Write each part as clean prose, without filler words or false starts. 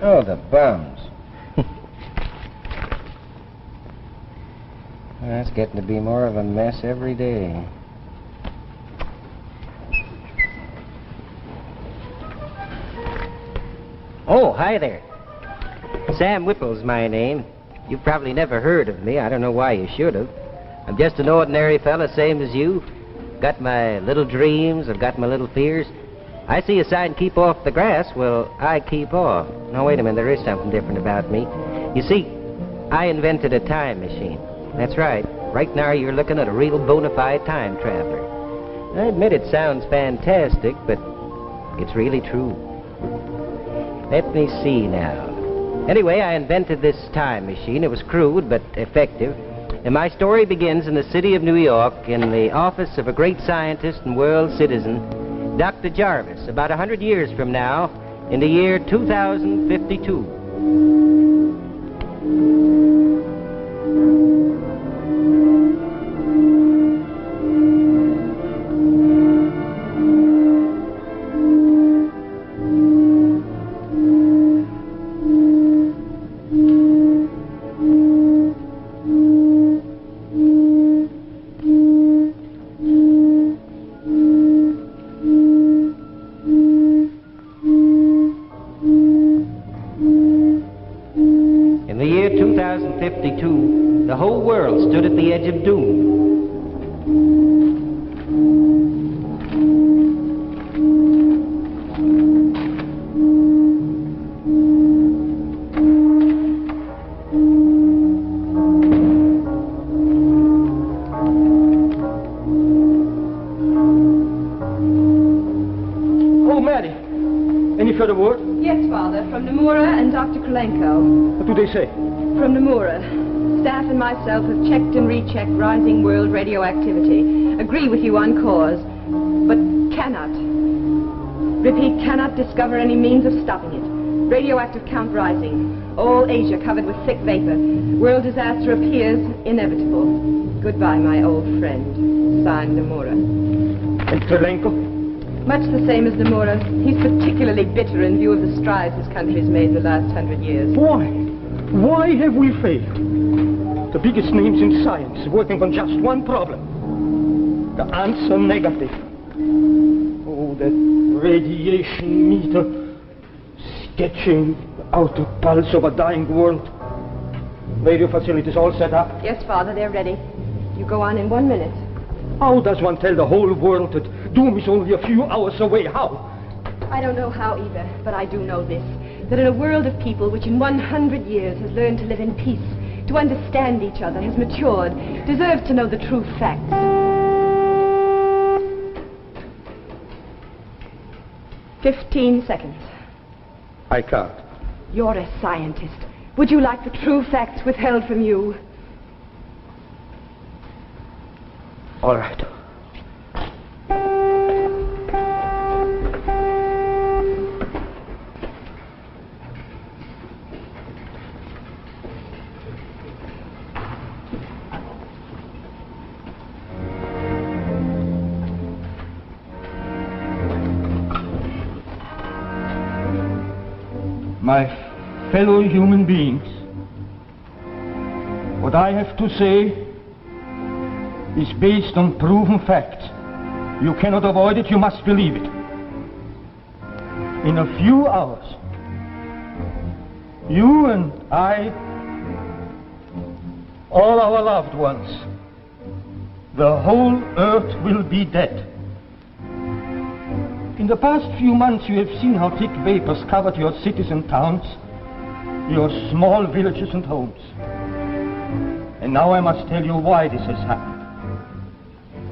Oh, the bums. That's getting to be more of a mess every day. Oh, hi there. Sam Whipple's my name. You've probably never heard of me. I don't know why you should have. I'm just an ordinary fella, same as you. Got my little dreams, I've got my little fears. I see a sign, keep off the grass. Well, I keep off. Now, wait a minute, there is something different about me. You see, I invented a time machine. That's right. Right now you're looking at a real bona fide time traveler. I admit it sounds fantastic, but it's really true. Let me see now. Anyway, I invented this time machine. It was crude, but effective. And my story begins in the city of New York, in the office of a great scientist and world citizen, Dr. Jarvis, about 100 years from now, in the year 2052. The whole world stood at the edge of doom. Oh, Mary, any further word? Yes, Father, from Nomura and Dr. Krolenko. What do they say? From Nomura. Staff and myself have checked and rechecked rising world radioactivity. Agree with you on cause, but cannot. Repeat, cannot discover any means of stopping it. Radioactive count rising. All Asia covered with thick vapor. World disaster appears inevitable. Goodbye, my old friend. Signed, Nomura. And Krolenko? Much the same as Nomura. He's particularly bitter in view of the strides his country's made in the last 100 years. Why? Why have we failed? The biggest names in science working on just one problem. The answer negative. Oh, that radiation meter sketching out the pulse of a dying world. Radio facilities all set up? Yes, Father, they're ready. You go on in 1 minute. How does one tell the whole world that doom is only a few hours away? How? I don't know how either, but I do know this. That in a world of people which in 100 years has learned to live in peace, to understand each other, has matured, deserves to know the true facts. "15 seconds. I can't. You're a scientist. Would you like the true facts withheld from you? All right. My fellow human beings, what I have to say is based on proven facts. You cannot avoid it, you must believe it. In a few hours, you and I, all our loved ones, the whole earth will be dead. In the past few months, you have seen how thick vapors covered your cities and towns, your small villages and homes. And now I must tell you why this has happened.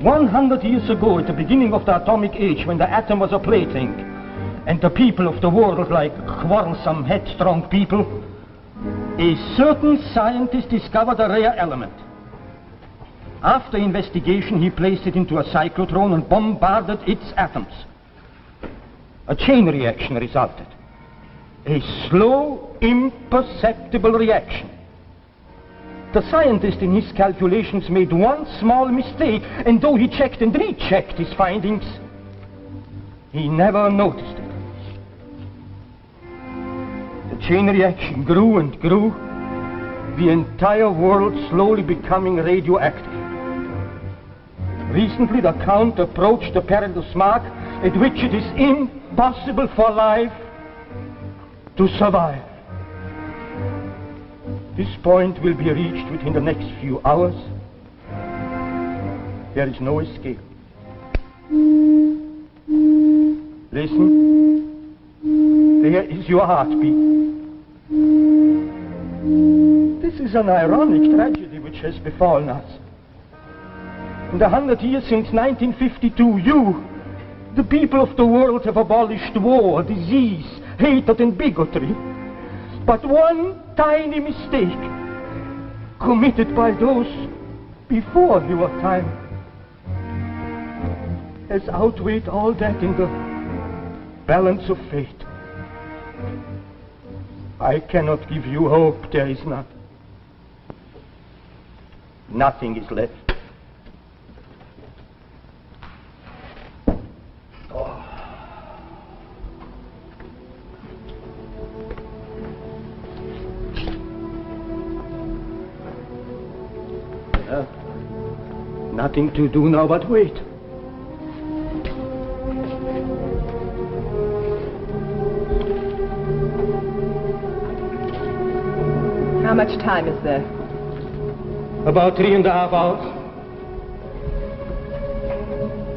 100 years ago, at the beginning of the atomic age, when the atom was a plaything, and the people of the world, like quarrelsome, headstrong people, a certain scientist discovered a rare element. After investigation, he placed it into a cyclotron and bombarded its atoms. A chain reaction resulted. A slow, imperceptible reaction. The scientist in his calculations made one small mistake, and though he checked and rechecked his findings, he never noticed it. The chain reaction grew and grew, the entire world slowly becoming radioactive. Recently, the Count approached the perilous mark at which it is impossible for life to survive. This point will be reached within the next few hours. There is no escape. Listen. There is your heartbeat. This is an ironic tragedy which has befallen us. In the 100 years since 1952, you, the people of the world, have abolished war, disease, hatred, and bigotry. But one tiny mistake, committed by those before your time, has outweighed all that in the balance of fate. I cannot give you hope. There is none. Nothing is left. Nothing to do now but wait. How much time is there? About 3.5 hours.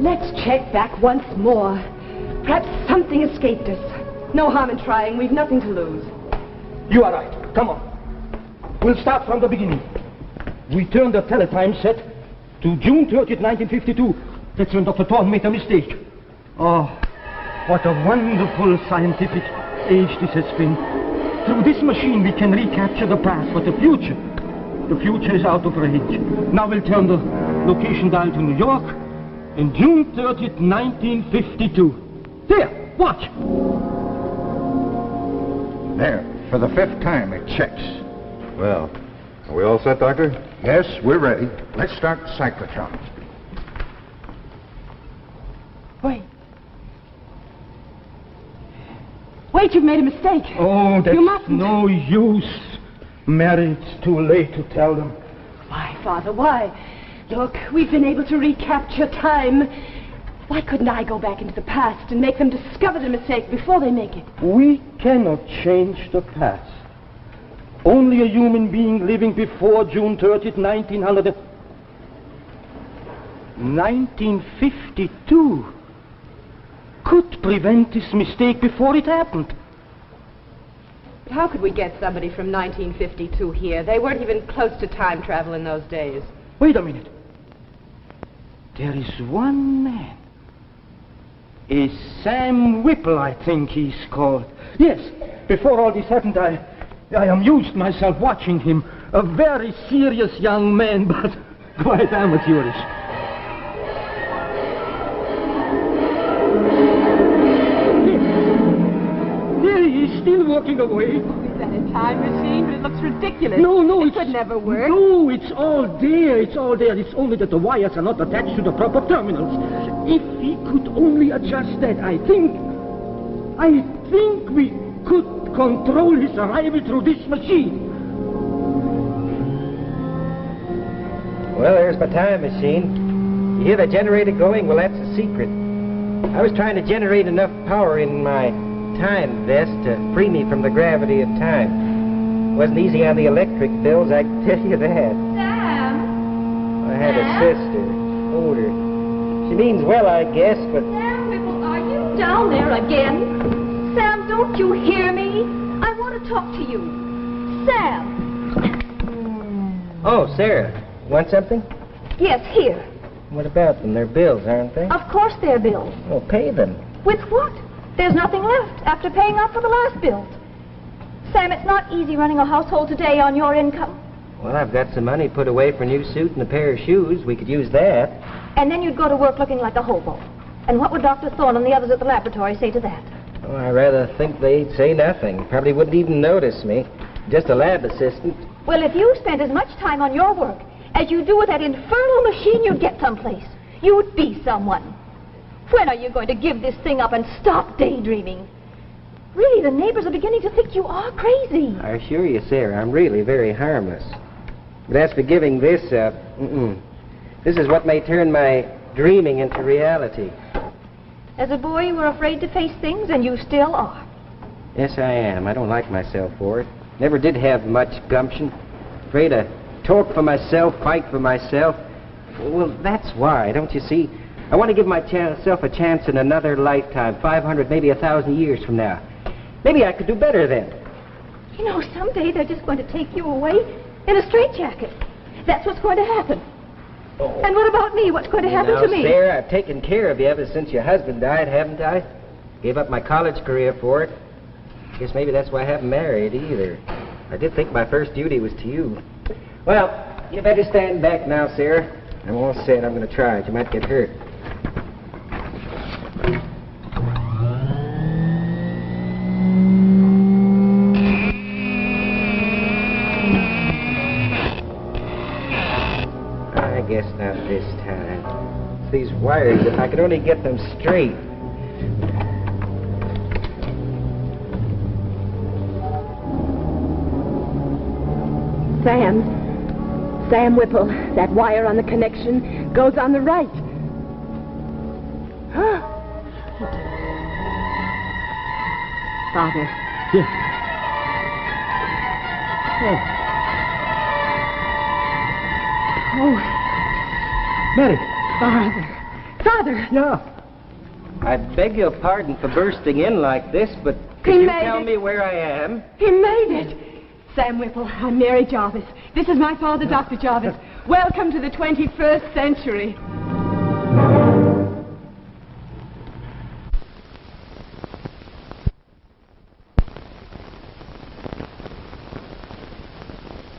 Let's check back once more. Perhaps something escaped us. No harm in trying. We've nothing to lose. You are right. Come on. We'll start from the beginning. We turn the teletime set to June 30th, 1952. That's when Dr. Thorne made a mistake. Oh, what a wonderful scientific age this has been. Through this machine we can recapture the past, but the future is out of range. Now we'll turn the location dial to New York, and June 30th, 1952. There, watch. There, for the 5th time it checks. Well, are we all set, Doctor? Yes, we're ready. Let's start the cyclotron. Wait, you've made a mistake. Oh, that's You mustn't. no use. Mary, it's too late to tell them. Why, Father, why? Look, we've been able to recapture time. Why couldn't I go back into the past and make them discover the mistake before they make it? We cannot change the past. Only a human being living before June 30th, 1952 could prevent this mistake before it happened. But how could we get somebody from 1952 here? They weren't even close to time travel in those days. Wait a minute. There is one man. A Sam Whipple, I think he's called. Yes, before all this happened, I amused myself watching him. A very serious young man, but quite amateurish. There he is, still walking away. Is that a time machine? It looks ridiculous. No, it could never work. No, it's all there. It's all there. It's only that the wires are not attached to the proper terminals. If he could only adjust that, I think we could control his arrival through this machine. Well, there's my time machine. You hear the generator going? Well, that's the secret. I was trying to generate enough power in my time vest to free me from the gravity of time. Wasn't easy on the electric bills, I can tell you that. Sam? I had a sister, older. She means well, I guess, but... Sam Whipple, are you down there again? Sam, don't you hear me? I want to talk to you. Sam! Oh, Sarah, want something? Yes, here. What about them? They're bills, aren't they? Of course they're bills. Well, pay them. With what? There's nothing left after paying up for the last bills. Sam, it's not easy running a household today on your income. Well, I've got some money put away for a new suit and a pair of shoes. We could use that. And then you'd go to work looking like a hobo. And what would Dr. Thorne and the others at the laboratory say to that? Oh, I rather think they'd say nothing. Probably wouldn't even notice me. Just a lab assistant. Well, if you spent as much time on your work as you do with that infernal machine, you'd get someplace. You'd be someone. When are you going to give this thing up and stop daydreaming? Really, the neighbors are beginning to think you are crazy. I assure you, Sarah, I'm really very harmless. But as for giving this up, this is what may turn my dreaming into reality. As a boy, you were afraid to face things, and you still are. Yes, I am. I don't like myself for it. Never did have much gumption. Afraid to talk for myself, fight for myself. Well, that's why, don't you see? I want to give myself a chance in another lifetime, 500, maybe 1,000 years from now. Maybe I could do better then. You know, someday they're just going to take you away in a straitjacket. That's what's going to happen. Oh. And what about me? What's going to happen Now, to me? Sarah, I've taken care of you ever since your husband died, haven't I? Gave up my college career for it. Guess maybe that's why I haven't married either. I did think my first duty was to you. Well, you better stand back now, Sarah. I'm all set. I'm going to try it. You might get hurt. I guess not this time. It's these wires, if I could only get them straight. Sam Whipple, that wire on the connection goes on the right. Father. Yes. Oh, Mary. Father. Yeah. I beg your pardon for bursting in like this, but He could you made tell it. me where I am? He made it. Sam Whipple, I'm Mary Jarvis. This is my father, Dr. Jarvis. Welcome to the 21st century.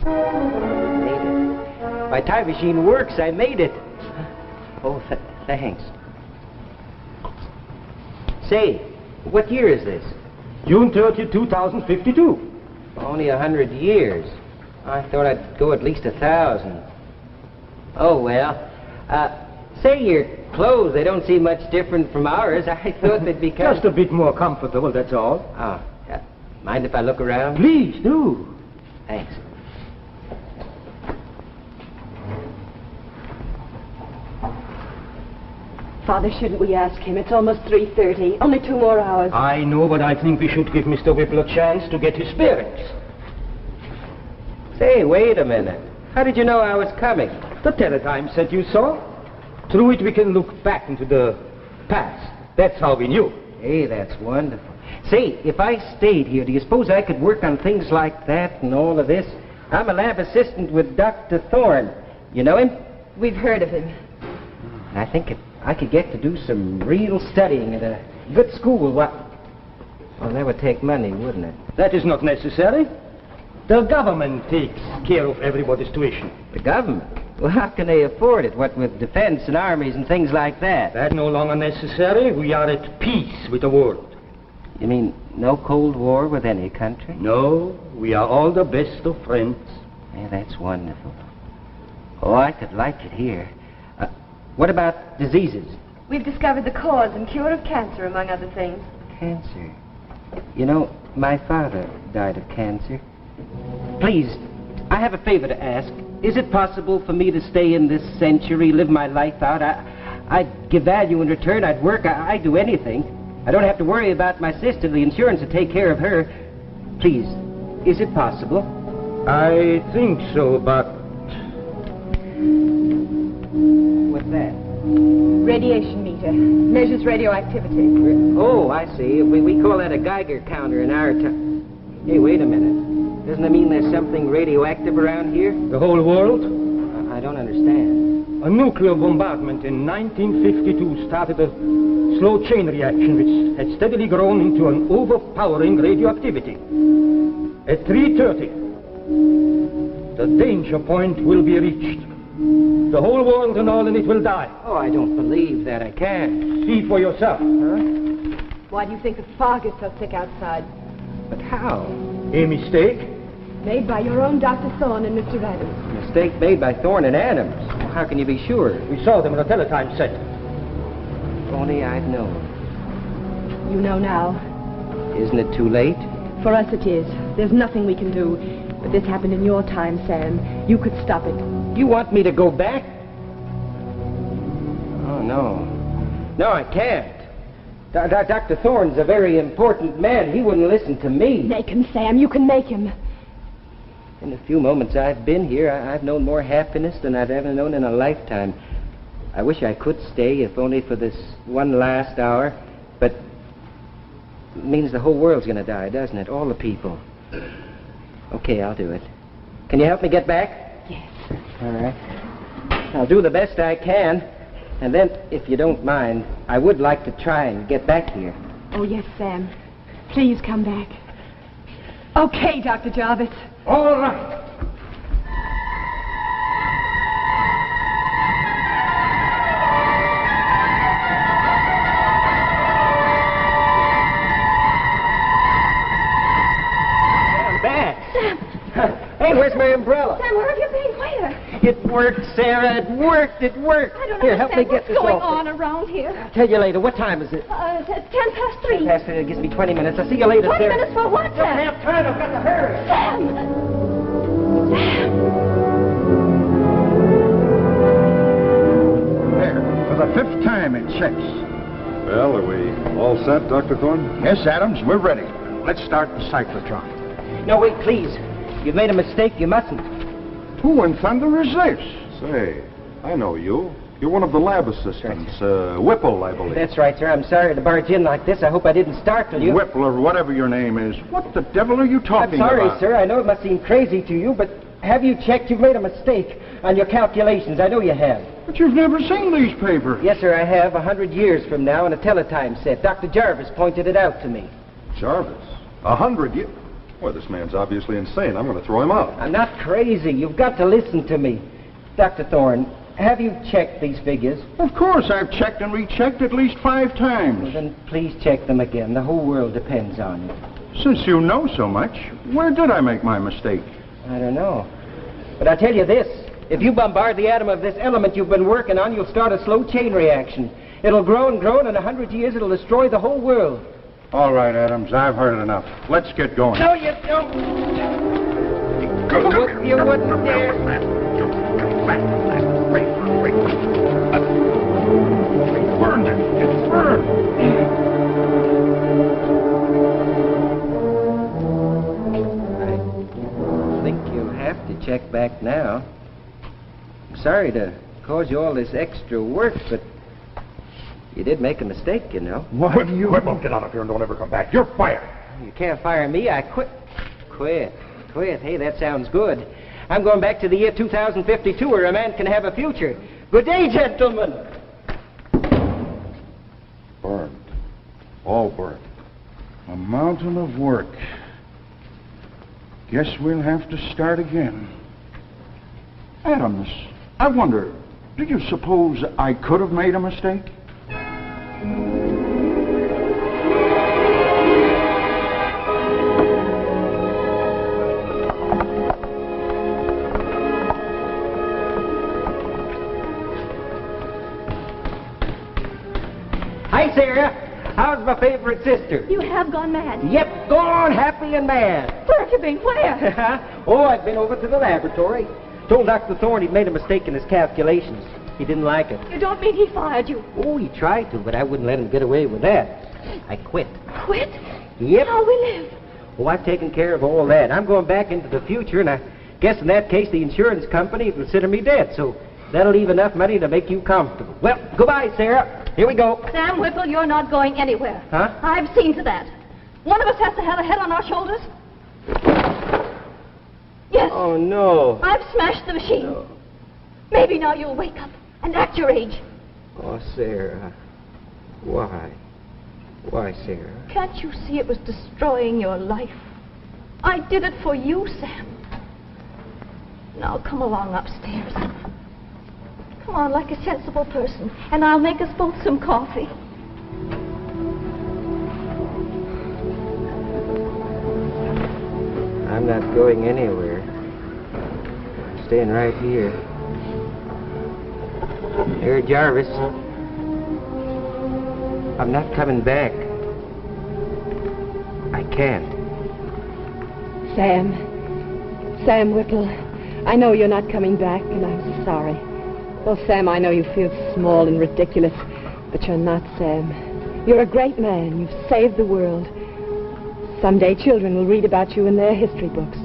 Made it. My time machine works. I made it. Oh, thanks. Say, what year is this? June 30, 2052. Only 100 years. I thought I'd go at least 1,000. Oh, well. Say, your clothes, they don't seem much different from ours. I thought they'd be kind Just a bit more comfortable, that's all. Oh, mind if I look around? Please do. Thanks. Father, shouldn't we ask him? It's almost 3:30. Only 2 more hours. I know, but I think we should give Mr. Whipple a chance to get his bearings. Say, wait a minute. How did you know I was coming? The teletype said you saw. Through it, we can look back into the past. That's how we knew. Hey, that's wonderful. Say, if I stayed here, do you suppose I could work on things like that and all of this? I'm a lab assistant with Dr. Thorne. You know him? We've heard of him. I think if I could get to do some real studying at a good school, well, that would take money, wouldn't it? That is not necessary. The government takes care of everybody's tuition. The government? Well, how can they afford it? What with defense and armies and things like that? That's no longer necessary. We are at peace with the world. You mean no Cold War with any country? No, we are all the best of friends. Yeah, that's wonderful. Oh, I could like it here. What about diseases? We've discovered the cause and cure of cancer, among other things. Cancer. You know, my father died of cancer. Please, I have a favor to ask. Is it possible for me to stay in this century, live my life out? I'd give value in return. I'd work. I'd do anything. I don't have to worry about my sister. The insurance will take care of her. Please, is it possible? I think so, but... What's that? Radiation meter. Measures radioactivity. Oh, I see. We call that a Geiger counter in our time. Hey, wait a minute. Doesn't that mean there's something radioactive around here? The whole world? I don't understand. A nuclear bombardment in 1952 started a slow chain reaction which had steadily grown into an overpowering radioactivity. At 3:30, the danger point will be reached. The whole world and all in it will die. Oh, I don't believe that. I can't. See for yourself. Why do you think the fog is so thick outside? But how? A mistake? Made by your own Dr. Thorne and Mr. Adams. Mistake made by Thorne and Adams. How can you be sure? We saw them on the teletype set. If only I'd known. You know now. Isn't it too late? For us it is. There's nothing we can do. But this happened in your time, Sam. You could stop it. You want me to go back? Oh, no. No, I can't. Dr. Thorne's a very important man. He wouldn't listen to me. Make him, Sam. You can make him. In the few moments I've been here, I've known more happiness than I've ever known in a lifetime. I wish I could stay, if only for this one last hour. But it means the whole world's going to die, doesn't it? All the people. Okay, I'll do it. Can you help me get back? Yes. All right. I'll do the best I can. And then, if you don't mind, I would like to try and get back here. Oh, yes, Sam. Please come back. Okay, Dr. Jarvis. All right. I'm back. Sam! Hey, where's my umbrella? Sam, where have you been? Where? It worked, Sarah. It worked. It worked. I don't Here, help me understand get what's this going off. on around here. I'll tell you later. What time is it? It's 3:10. Pastor, it gives me 20 minutes. I'll see you later, 20 Sarah. minutes for what, Don't Sam? have time. I've got to hurry. Sam! There, for the 5th time it checks. Well, are we all set, Dr. Thorne? Yes, Adams, we're ready. Let's start the cyclotron. No, wait, please. You've made a mistake. You mustn't. Who in thunder is this? Say, I know you. You're one of the lab assistants. Whipple, I believe. That's right, sir. I'm sorry to barge in like this. I hope I didn't startle you. Whipple or whatever your name is. What the devil are you I'm talking sorry, about? sir. I know it must seem crazy to you, but have you checked? You've made a mistake on your calculations. I know you have. But you've never seen these papers. Yes, sir, I have. 100 years from now on a teletime set. Dr. Jarvis pointed it out to me. Jarvis. 100 years. Well, this man's obviously insane. I'm going to throw him out. I'm not crazy. You've got to listen to me. Dr. Thorne, have you checked these figures? Of course, I've checked and rechecked at least 5 Well, times. then please check them again. The whole world depends on it. Since you know so much, where did I make my mistake? I don't know. But I tell you this. If you bombard the atom of this element you've been working on, you'll start a slow chain reaction. It'll grow and grow, and in 100 years it'll destroy the whole world. All right, Adams, I've heard it enough. Let's get going. No, you don't. You wouldn't dare. Burned it. It's burned. I think you'll have to check back now. I'm sorry to cause you all this extra work, but you did make a mistake, you know. What do you... Whipple, get out of here and don't ever come back. You're fired. You can't fire me. I quit. Quit. Hey, that sounds good. I'm going back to the year 2052 where a man can have a future. Good day, gentlemen. Burned. All burned. A mountain of work. Guess we'll have to start again. Adams, I wonder, do you suppose I could have made a mistake? Hi, Sarah. How's my favorite sister? You have gone mad. Yep, gone happy and mad. Where have you been? Where? Oh, I've been over to the laboratory. Told Dr. Thorne he'd made a mistake in his calculations. He didn't like it. You don't mean he fired you? Oh, he tried to, but I wouldn't let him get away with that. I quit. Quit? Yep. How we live? Oh, I've taken care of all that. I'm going back into the future, and I guess in that case the insurance company will consider me dead, so that'll leave enough money to make you comfortable. Well, goodbye, Sarah. Here we go. Sam Whipple, you're not going anywhere. Huh? I've seen to that. One of us has to have a head on our shoulders. Yes, Oh, no. I've smashed the machine. Maybe now you'll wake up and act your age. Oh, Sarah. Why? Why, Sarah? Can't you see it was destroying your life? I did it for you, Sam. Now come along upstairs. Come on like a sensible person, and I'll make us both some coffee. I'm not going anywhere. I'm staying right here. Here, Jarvis. I'm not coming back. can. Sam Whipple, I know you're not coming back, and I'm sorry. Oh, Sam, I know you feel small and ridiculous, but you're not, Sam. You're a great man. You've saved the world. Someday children will read about you in their history books.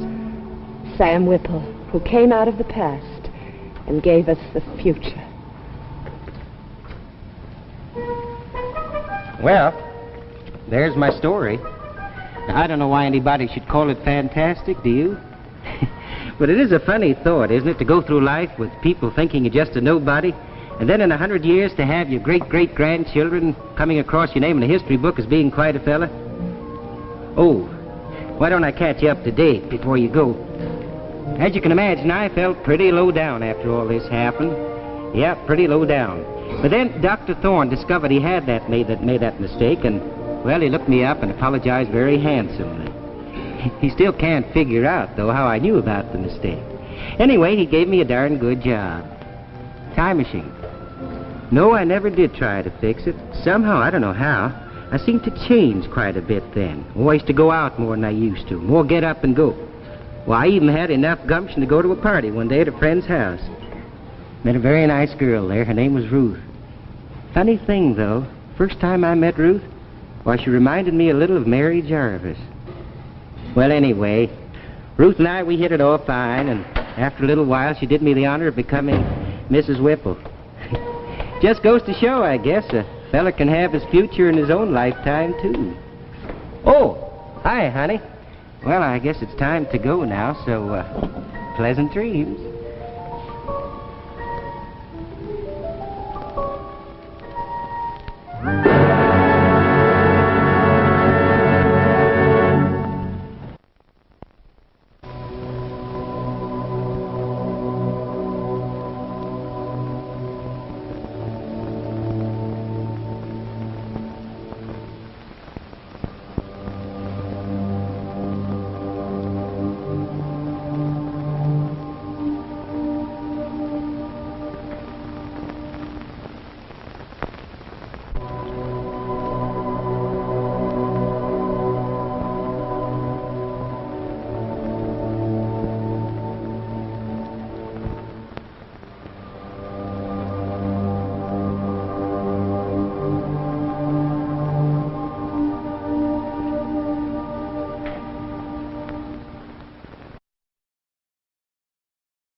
Sam Whipple, who came out of the past and gave us the future. Well, there's my story. Now, I don't know why anybody should call it fantastic, do you? But it is a funny thought, isn't it, to go through life with people thinking you're just a nobody, and then in 100 years to have your great-great-grandchildren coming across your name in a history book as being quite a fella? Oh, why don't I catch you up to date before you go? As you can imagine, I felt pretty low down after all this happened. Yeah, pretty low down. But then Dr. Thorne discovered he had made that mistake, and, well, he looked me up and apologized very handsomely. He still can't figure out, though, how I knew about the mistake. Anyway, he gave me a darn good job. Time machine. No, I never did try to fix it. Somehow, I don't know how, I seemed to change quite a bit then. Oh, I used to go out more than I used to. More get up and go. Well, I even had enough gumption to go to a party one day at a friend's house. Met a very nice girl there. Her name was Ruth. Funny thing, though, first time I met Ruth, why, she reminded me a little of Mary Jarvis. Well, anyway, Ruth and I, we hit it all fine, and after a little while, she did me the honor of becoming Mrs. Whipple. Just goes to show, I guess, a fella can have his future in his own lifetime, too. Oh, hi, honey. Well, I guess it's time to go now, so pleasant dreams.